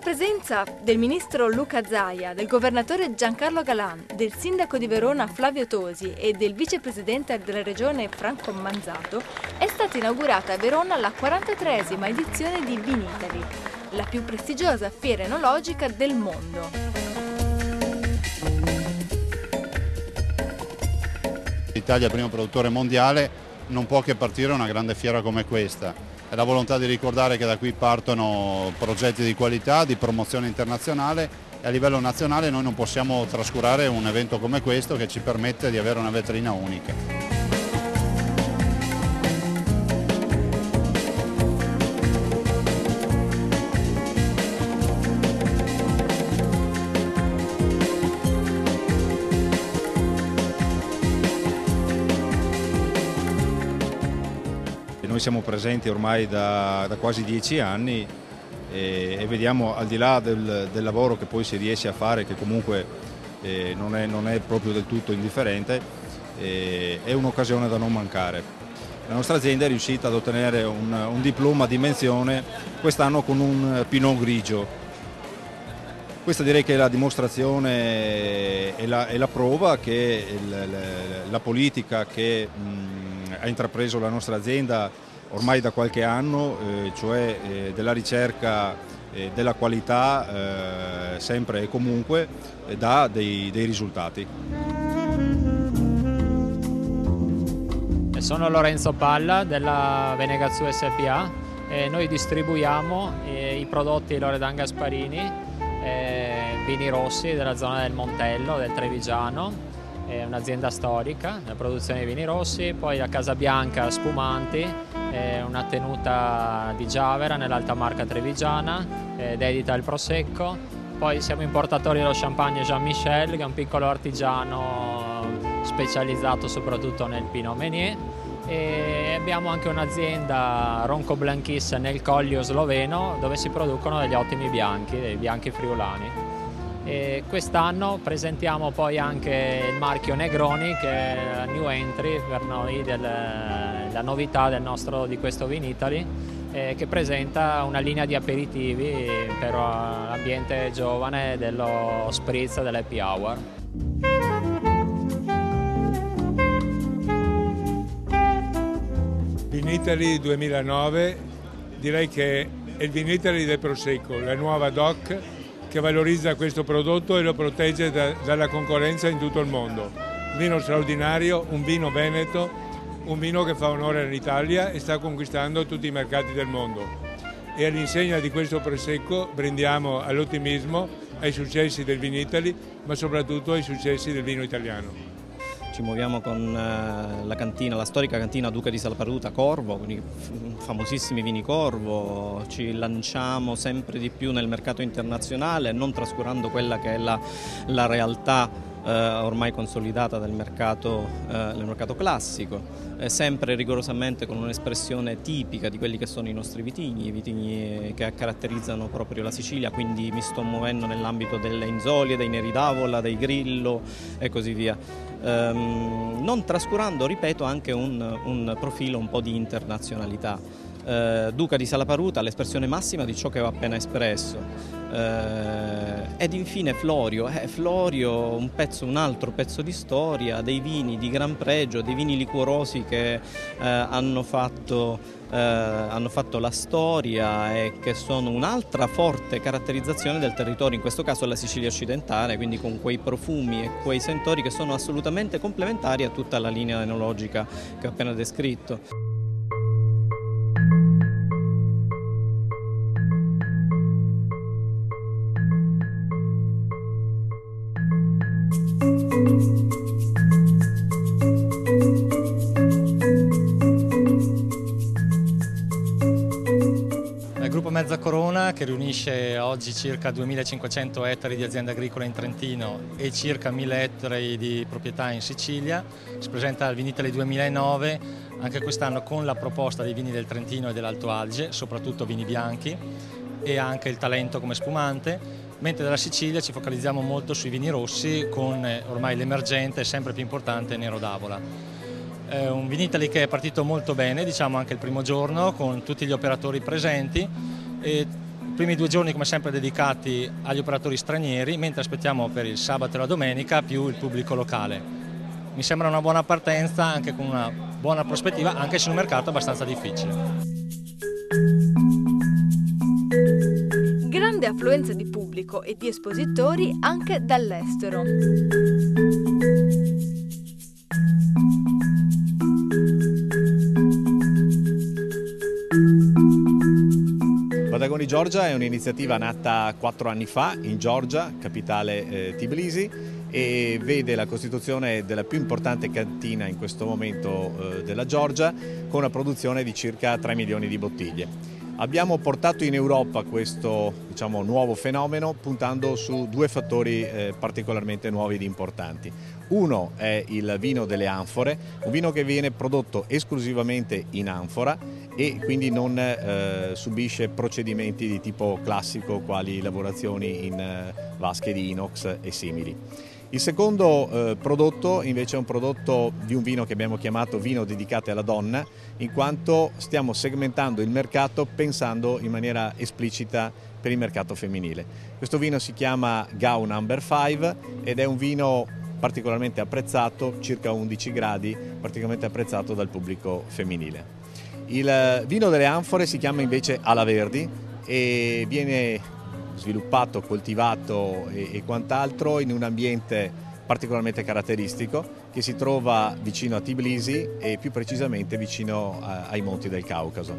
presenza del ministro Luca Zaia, del governatore Giancarlo Galan, del sindaco di Verona Flavio Tosi e del vicepresidente della regione Franco Manzato, è stata inaugurata a Verona la 43esima edizione di Vinitaly, la più prestigiosa fiera enologica del mondo. L'Italia, primo produttore mondiale, non può che partire una grande fiera come questa. È la volontà di ricordare che da qui partono progetti di qualità, di promozione internazionale e a livello nazionale noi non possiamo trascurare un evento come questo che ci permette di avere una vetrina unica. Noi siamo presenti ormai da quasi 10 anni e vediamo, al di là del lavoro che poi si riesce a fare, che comunque non è proprio del tutto indifferente, è un'occasione da non mancare. La nostra azienda è riuscita ad ottenere un diploma di menzione quest'anno con un Pinot grigio. Questa direi che è la dimostrazione e la prova che la politica che ha intrapreso la nostra azienda ormai da qualche anno, cioè della ricerca della qualità sempre e comunque, dà dei risultati. Sono Lorenzo Palla della Venegazzu SPA e noi distribuiamo i prodotti Loredan Gasparini, vini rossi della zona del Montello, del Trevigiano. È un'azienda storica nella produzione di vini rossi, poi la Casabianca Spumanti, una tenuta di Giavera nell'alta marca trevigiana, dedita al Prosecco. Poi siamo importatori dello champagne Jean Michel, che è un piccolo artigiano specializzato soprattutto nel Pinot Meunier, e abbiamo anche un'azienda Ronco Blanchis nel Collio sloveno, dove si producono degli ottimi bianchi, dei bianchi friulani. Quest'anno presentiamo poi anche il marchio Negroni, che è la new entry per noi, la novità di questo Vinitaly, che presenta una linea di aperitivi per l'ambiente giovane dello spritz e dell'happy hour. Vinitaly 2009 direi che è il Vinitaly del Prosecco, la nuova DOC che valorizza questo prodotto e lo protegge dalla concorrenza in tutto il mondo. Un vino straordinario, un vino veneto, un vino che fa onore all'Italia e sta conquistando tutti i mercati del mondo. E all'insegna di questo Prosecco brindiamo all'ottimismo, ai successi del Vinitaly, ma soprattutto ai successi del vino italiano. Ci muoviamo con la cantina, la storica cantina Duca di Salaparuta Corvo, quindi famosissimi vini Corvo. Ci lanciamo sempre di più nel mercato internazionale, non trascurando quella che è la realtà ormai consolidata del mercato classico, sempre rigorosamente con un'espressione tipica di quelli che sono i nostri vitigni, i vitigni che caratterizzano proprio la Sicilia, quindi mi sto muovendo nell'ambito delle Inzolie, dei Neri d'Avola, dei Grillo e così via. Non trascurando, ripeto, anche un profilo un po' di internazionalità. Duca di Salaparuta, l'espressione massima di ciò che ho appena espresso. Ed infine Florio, un altro pezzo di storia, dei vini di gran pregio, dei vini liquorosi che hanno fatto la storia e che sono un'altra forte caratterizzazione del territorio, in questo caso la Sicilia occidentale, quindi con quei profumi e quei sentori che sono assolutamente complementari a tutta la linea enologica che ho appena descritto. Il gruppo Mezza Corona, che riunisce oggi circa 2500 ettari di aziende agricole in Trentino e circa 1000 ettari di proprietà in Sicilia, si presenta al Vinitaly 2009 anche quest'anno con la proposta dei vini del Trentino e dell'Alto Adige, soprattutto vini bianchi, e anche il Talento come spumante, mentre dalla Sicilia ci focalizziamo molto sui vini rossi con ormai l'emergente e sempre più importante Nero d'Avola. Un Vinitaly che è partito molto bene, diciamo anche il primo giorno, con tutti gli operatori presenti, e il primi 2 giorni come sempre dedicati agli operatori stranieri, mentre aspettiamo per il sabato e la domenica più il pubblico locale. Mi sembra una buona partenza, anche con una buona prospettiva, anche se è un mercato abbastanza difficile. Grande affluenza di pubblico e di espositori anche dall'estero. Patagoni Georgia è un'iniziativa nata 4 anni fa in Georgia, capitale Tbilisi, e vede la costituzione della più importante cantina in questo momento della Georgia, con una produzione di circa 3 milioni di bottiglie. Abbiamo portato in Europa questo nuovo fenomeno puntando su 2 fattori particolarmente nuovi ed importanti. Uno è il vino delle anfore, un vino che viene prodotto esclusivamente in anfora e quindi non subisce procedimenti di tipo classico quali lavorazioni in vasche di inox e simili. Il secondo prodotto invece è un prodotto di un vino che abbiamo chiamato vino dedicato alla donna, in quanto stiamo segmentando il mercato pensando in maniera esplicita per il mercato femminile. Questo vino si chiama Gau No. 5 ed è un vino particolarmente apprezzato, circa 11 gradi, particolarmente apprezzato dal pubblico femminile. Il vino delle anfore si chiama invece Ala Verdi e viene sviluppato, coltivato e quant'altro in un ambiente particolarmente caratteristico che si trova vicino a Tbilisi e più precisamente vicino ai monti del Caucaso.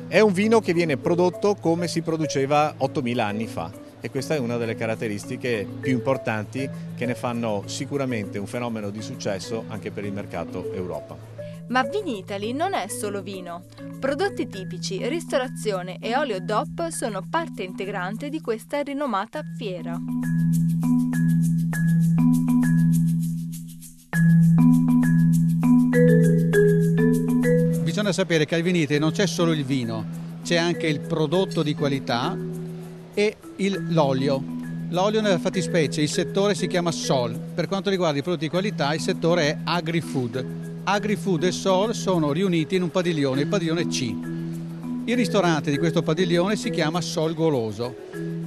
È un vino che viene prodotto come si produceva 8000 anni fa e questa è una delle caratteristiche più importanti che ne fanno sicuramente un fenomeno di successo anche per il mercato Europa. Ma Vinitaly non è solo vino. Prodotti tipici, ristorazione e olio DOP sono parte integrante di questa rinomata fiera. Bisogna sapere che al Vinitaly non c'è solo il vino, c'è anche il prodotto di qualità e l'olio. L'olio nella fattispecie, il settore si chiama SOL. Per quanto riguarda i prodotti di qualità, il settore è Agri-Food. Agri-Food e SOL sono riuniti in un padiglione, il padiglione C. Il ristorante di questo padiglione si chiama Sol Goloso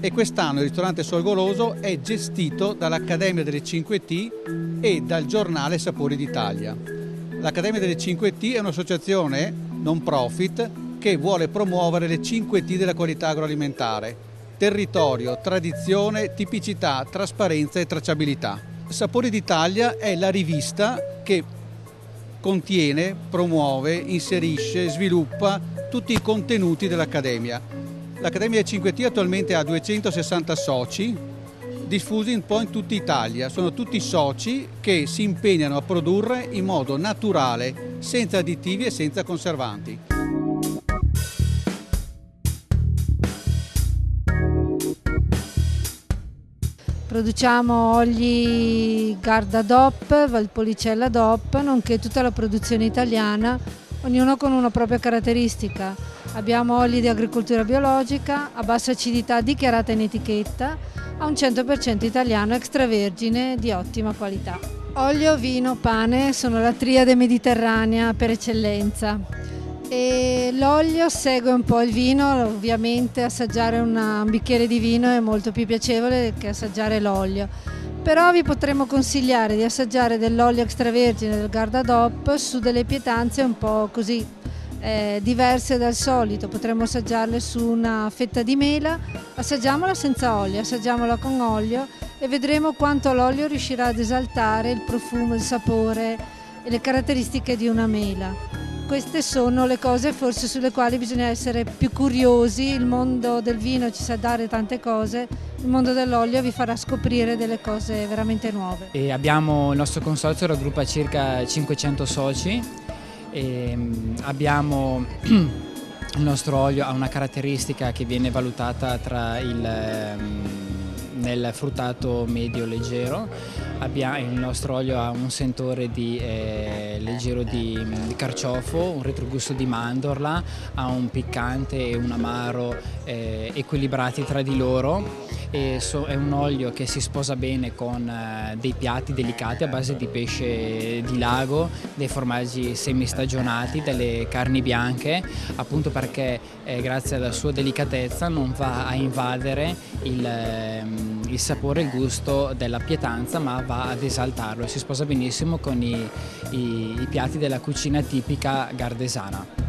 e quest'anno il ristorante Sol Goloso è gestito dall'Accademia delle 5T e dal giornale Sapori d'Italia. L'Accademia delle 5T è un'associazione non profit che vuole promuovere le 5T della qualità agroalimentare: territorio, tradizione, tipicità, trasparenza e tracciabilità. Sapori d'Italia è la rivista che contiene, promuove, inserisce, sviluppa tutti i contenuti dell'Accademia. L'Accademia dei 5T attualmente ha 260 soci diffusi un po' in tutta Italia. Sono tutti soci che si impegnano a produrre in modo naturale, senza additivi e senza conservanti. Produciamo oli Garda DOP, Valpolicella DOP, nonché tutta la produzione italiana, ognuno con una propria caratteristica. Abbiamo oli di agricoltura biologica, a bassa acidità dichiarata in etichetta, a un 100% italiano extravergine di ottima qualità. Olio, vino, pane sono la triade mediterranea per eccellenza. E l'olio segue un po' il vino, ovviamente assaggiare un bicchiere di vino è molto più piacevole che assaggiare l'olio, però vi potremmo consigliare di assaggiare dell'olio extravergine del Garda DOP su delle pietanze un po' così diverse dal solito. Potremmo assaggiarle su una fetta di mela, assaggiamola senza olio, assaggiamola con olio e vedremo quanto l'olio riuscirà ad esaltare il profumo, il sapore e le caratteristiche di una mela. Queste sono le cose forse sulle quali bisogna essere più curiosi. Il mondo del vino ci sa dare tante cose, il mondo dell'olio vi farà scoprire delle cose veramente nuove. E il nostro consorzio raggruppa circa 500 soci e abbiamo il nostro olio ha una caratteristica che viene valutata nel fruttato medio leggero. Il nostro olio ha un sentore leggero di carciofo, un retrogusto di mandorla, ha un piccante e un amaro equilibrati tra di loro. È un olio che si sposa bene con dei piatti delicati a base di pesce di lago, dei formaggi semistagionati, delle carni bianche, appunto perché grazie alla sua delicatezza non va a invadere il sapore e il gusto della pietanza, ma va ad esaltarlo e si sposa benissimo con i piatti della cucina tipica gardesana.